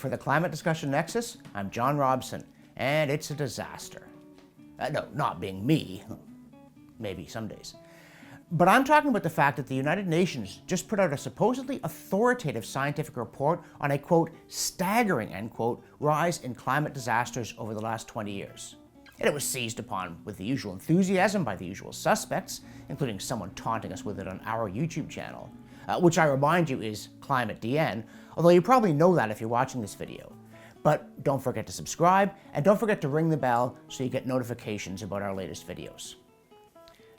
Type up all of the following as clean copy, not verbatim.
For the Climate Discussion Nexus, I'm John Robson, and it's a disaster. No, not being me. Maybe some days. But I'm talking about the fact that the United Nations just put out a supposedly authoritative scientific report on a, quote, staggering, end quote, rise in climate disasters over the last 20 years. And it was seized upon with the usual enthusiasm by the usual suspects, including someone taunting us with it on our YouTube channel, which I remind you is Climate DN, although you probably know that if you're watching this video. But don't forget to subscribe, and don't forget to ring the bell so you get notifications about our latest videos.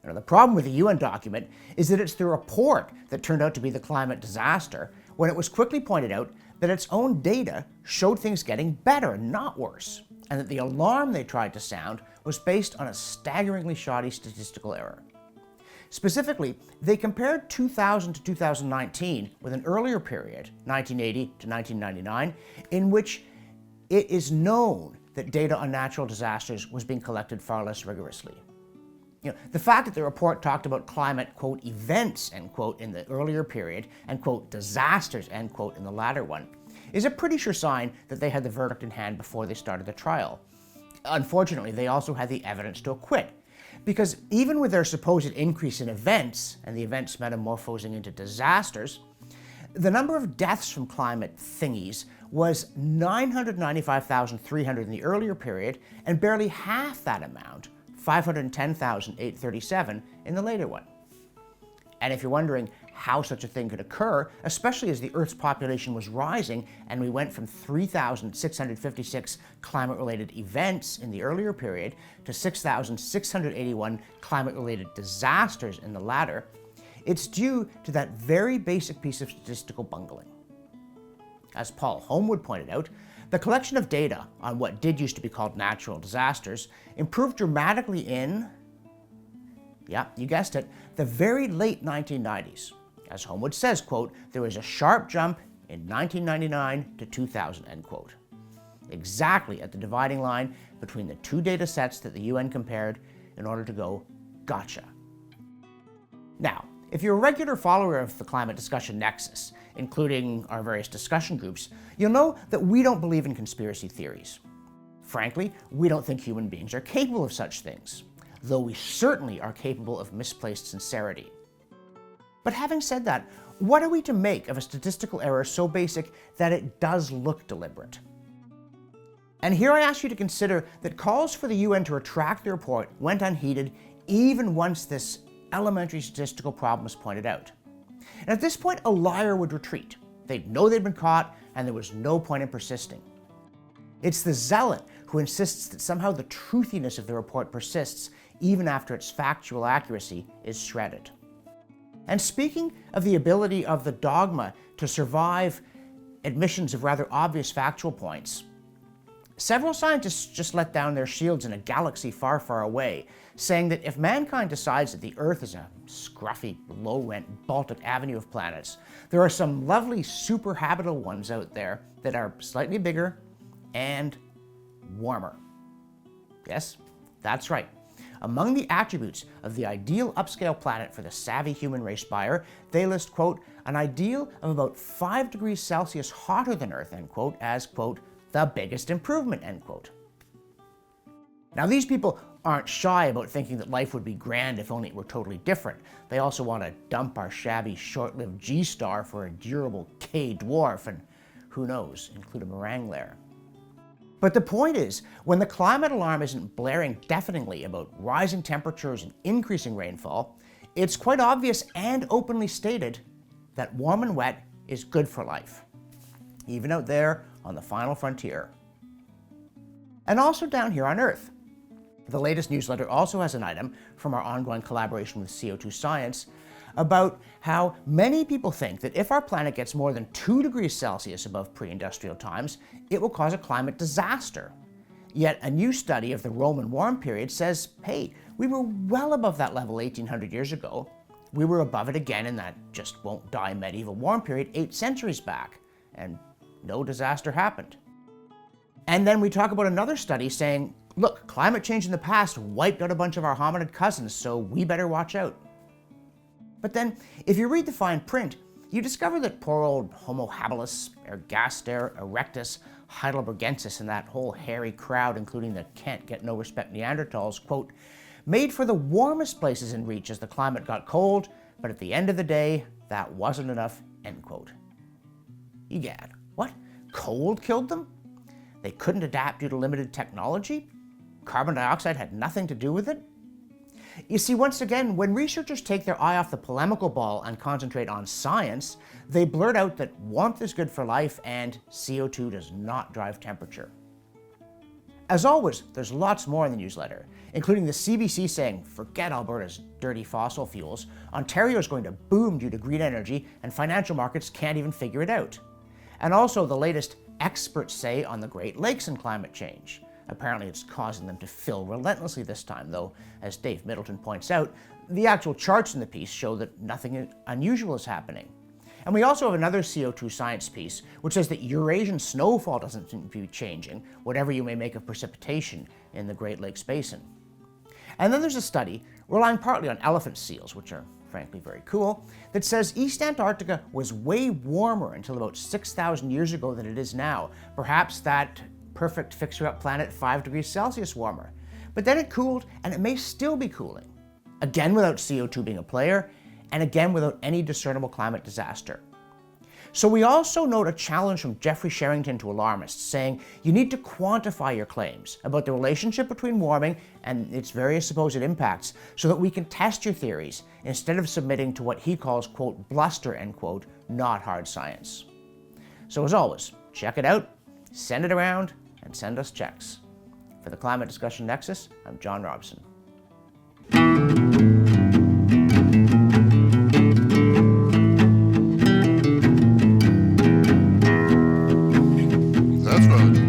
Now, the problem with the UN document is that it's the report that turned out to be the climate disaster, when it was quickly pointed out that its own data showed things getting better, not worse, and that the alarm they tried to sound was based on a staggeringly shoddy statistical error. Specifically, they compared 2000 to 2019 with an earlier period, 1980 to 1999, in which it is known that data on natural disasters was being collected far less rigorously. The fact that the report talked about climate, quote, events, end quote, in the earlier period, and, quote, disasters, end quote, in the latter one, is a pretty sure sign that they had the verdict in hand before they started the trial. Unfortunately, they also had the evidence to acquit, because even with their supposed increase in events, and the events metamorphosing into disasters, the number of deaths from climate thingies was 995,300 in the earlier period, and barely half that amount, 510,837, in the later one. And if you're wondering how such a thing could occur, especially as the Earth's population was rising and we went from 3,656 climate-related events in the earlier period to 6,681 climate-related disasters in the latter, it's due to that very basic piece of statistical bungling. As Paul Homewood pointed out, the collection of data on what did used to be called natural disasters improved dramatically in, yeah, you guessed it, the very late 1990s. As Homewood says, quote, there was a sharp jump in 1999 to 2000, end quote. Exactly at the dividing line between the two data sets that the UN compared in order to go, gotcha. Now, if you're a regular follower of the Climate Discussion Nexus, including our various discussion groups, you'll know that we don't believe in conspiracy theories. Frankly, we don't think human beings are capable of such things, though we certainly are capable of misplaced sincerity. But having said that, what are we to make of a statistical error so basic that it does look deliberate? And here I ask you to consider that calls for the UN to retract the report went unheeded even once this elementary statistical problem was pointed out. And at this point, a liar would retreat. They'd know they'd been caught, and there was no point in persisting. It's the zealot who insists that somehow the truthiness of the report persists even after its factual accuracy is shredded. And speaking of the ability of the dogma to survive admissions of rather obvious factual points, several scientists just let down their shields in a galaxy far, far away, saying that if mankind decides that the Earth is a scruffy, low-rent Baltic Avenue of planets, there are some lovely super habitable ones out there that are slightly bigger and warmer. Yes, that's right. Among the attributes of the ideal upscale planet for the savvy human race buyer, they list, quote, an ideal of about 5 degrees Celsius hotter than Earth, end quote, as, quote, the biggest improvement, end quote. Now, these people aren't shy about thinking that life would be grand if only it were totally different. They also want to dump our shabby, short-lived G-star for a durable K-dwarf and, who knows, include a meringue layer. But the point is, when the climate alarm isn't blaring deafeningly about rising temperatures and increasing rainfall, it's quite obvious and openly stated that warm and wet is good for life, even out there on the final frontier. And also down here on Earth. The latest newsletter also has an item from our ongoing collaboration with CO2 Science about how many people think that if our planet gets more than 2 degrees Celsius above pre-industrial times, it will cause a climate disaster. Yet a new study of the Roman warm period says, hey, we were well above that level 1800 years ago. We were above it again in that just won't die medieval warm period 8 centuries back, and no disaster happened. And then we talk about another study saying, look, climate change in the past wiped out a bunch of our hominid cousins, so we better watch out. But then, if you read the fine print, you discover that poor old Homo habilis, ergaster, erectus, Heidelbergensis and that whole hairy crowd, including the can't get no respect Neanderthals, quote, made for the warmest places in reach as the climate got cold, but at the end of the day, that wasn't enough, end quote. Egad, what? Cold killed them? They couldn't adapt due to limited technology? Carbon dioxide had nothing to do with it? You see, once again, when researchers take their eye off the polemical ball and concentrate on science, they blurt out that warmth is good for life and CO2 does not drive temperature. As always, there's lots more in the newsletter, including the CBC saying, forget Alberta's dirty fossil fuels, Ontario is going to boom due to green energy, and financial markets can't even figure it out. And also the latest experts say on the Great Lakes and climate change. Apparently it's causing them to fill relentlessly this time, though, as Dave Middleton points out, the actual charts in the piece show that nothing unusual is happening. And we also have another CO2 science piece, which says that Eurasian snowfall doesn't seem to be changing, whatever you may make of precipitation in the Great Lakes Basin. And then there's a study, relying partly on elephant seals, which are frankly very cool, that says East Antarctica was way warmer until about 6,000 years ago than it is now. Perhaps that perfect fixer-up planet 5 degrees Celsius warmer. But then it cooled, and it may still be cooling. Again without CO2 being a player, and again without any discernible climate disaster. So we also note a challenge from Jeffrey Sherrington to alarmists, saying you need to quantify your claims about the relationship between warming and its various supposed impacts so that we can test your theories instead of submitting to what he calls, quote, bluster, end quote, not hard science. So as always, check it out, send it around, and send us checks. For the Climate Discussion Nexus, I'm John Robson. That's right.